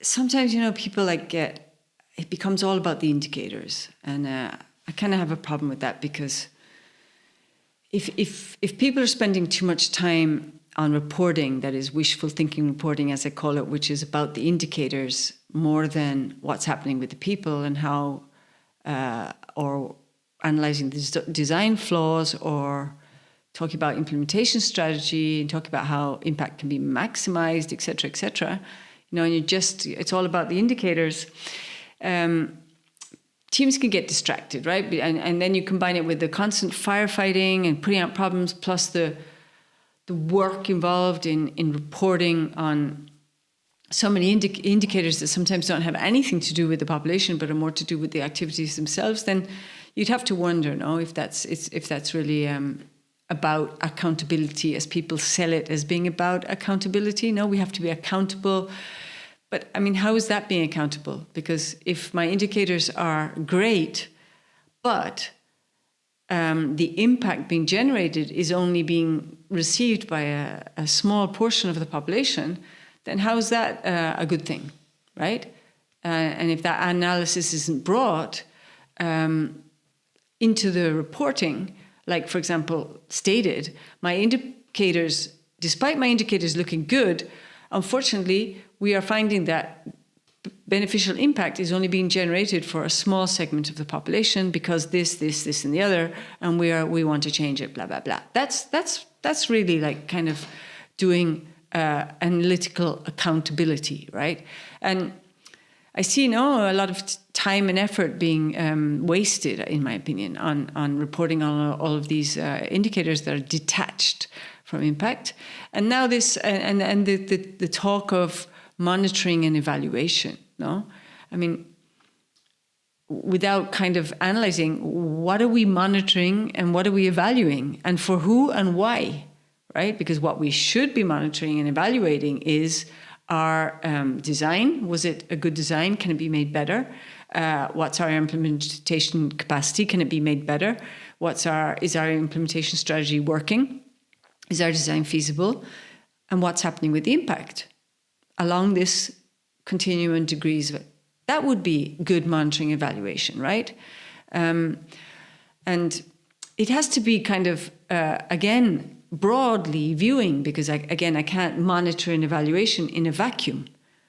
Sometimes, people it becomes all about the indicators. And I kind of have a problem with that, because if people are spending too much time on reporting, that is wishful thinking reporting, as I call it, which is about the indicators more than what's happening with the people and how, or analyzing the design flaws, or talking about implementation strategy and talking about how impact can be maximized, et cetera, and it's all about the indicators. Teams can get distracted, right? And then you combine it with the constant firefighting and putting out problems, plus the work involved in reporting on so many indicators that sometimes don't have anything to do with the population, but are more to do with the activities themselves. Then you'd have to wonder, if that's really about accountability, as people sell it as being about accountability. No, we have to be accountable. But how is that being accountable? Because if my indicators are great, but the impact being generated is only being received by a small portion of the population, then how is that a good thing, right? And if that analysis isn't brought into the reporting, like, for example, stated, despite my indicators looking good, unfortunately, we are finding that beneficial impact is only being generated for a small segment of the population because this, and the other, and we want to change it, blah, blah, blah. That's really like kind of doing analytical accountability, right? And I see now a lot of time and effort being wasted, in my opinion, on reporting on all of these indicators that are detached from impact. And now this, and the talk of monitoring and evaluation, no? Without kind of analyzing, what are we monitoring and what are we evaluating, and for who and why, right? Because what we should be monitoring and evaluating is our design. Was it a good design? Can it be made better? What's our implementation capacity? Can it be made better? Is our implementation strategy working? Is our design feasible? And what's happening with the impact along this continuum and degrees of it? That would be good monitoring evaluation, right? And it has to be kind of, again, broadly viewing, because I can't monitor an evaluation in a vacuum,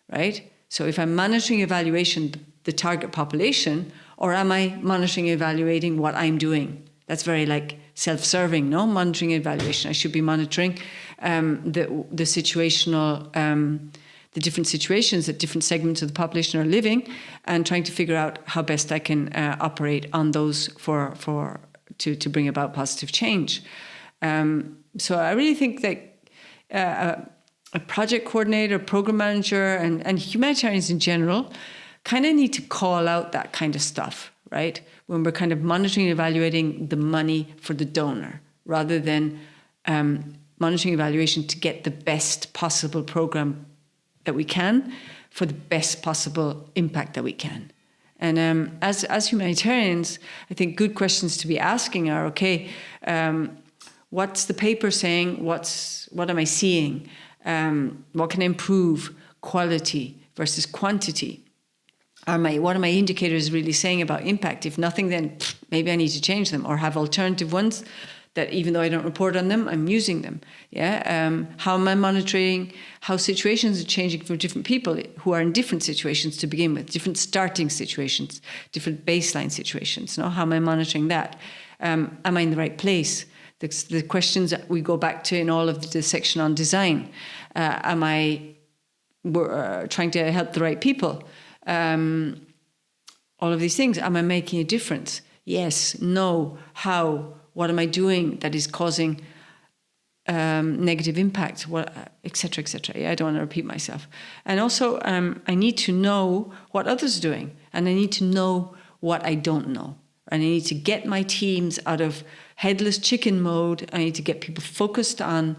right? So if I'm monitoring evaluation, the target population, or am I monitoring, evaluating what I'm doing? That's very like self-serving, no? Monitoring evaluation. I should be monitoring the situational, the different situations that different segments of the population are living, and trying to figure out how best I can operate on those to bring about positive change. So I really think that a project coordinator, program manager, and humanitarians in general kind of need to call out that kind of stuff, right? When we're kind of monitoring and evaluating the money for the donor, rather than monitoring evaluation to get the best possible program that we can for the best possible impact that we can. And as humanitarians, I think good questions to be asking are, okay, what's the paper saying? What am I seeing? What can I improve? Quality versus quantity. What are my indicators really saying about impact? If nothing, then maybe I need to change them or have alternative ones that, even though I don't report on them, I'm using them. Yeah. How am I monitoring how situations are changing for different people who are in different situations to begin with, different starting situations, different baseline situations? No? How am I monitoring that? Am I in the right place? The questions that we go back to in all of the section on design. Am I trying to help the right people? All of these things. Am I making a difference? Yes, no, how? What am I doing that is causing negative impact? Et cetera, et cetera. Yeah, I don't want to repeat myself. And also, I need to know what others are doing, and I need to know what I don't know. And I need to get my teams out of headless chicken mode. I need to get people focused on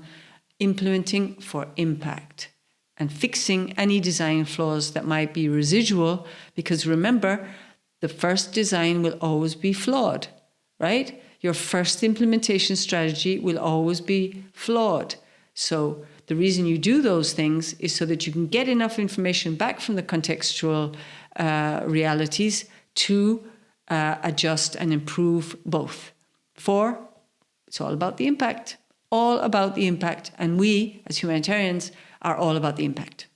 implementing for impact and fixing any design flaws that might be residual, because remember, the first design will always be flawed, right? your first implementation strategy will always be flawed. So the reason you do those things is so that you can get enough information back from the contextual realities to adjust and improve both. 4, it's all about the impact. All about the impact. And we, as humanitarians, are all about the impact.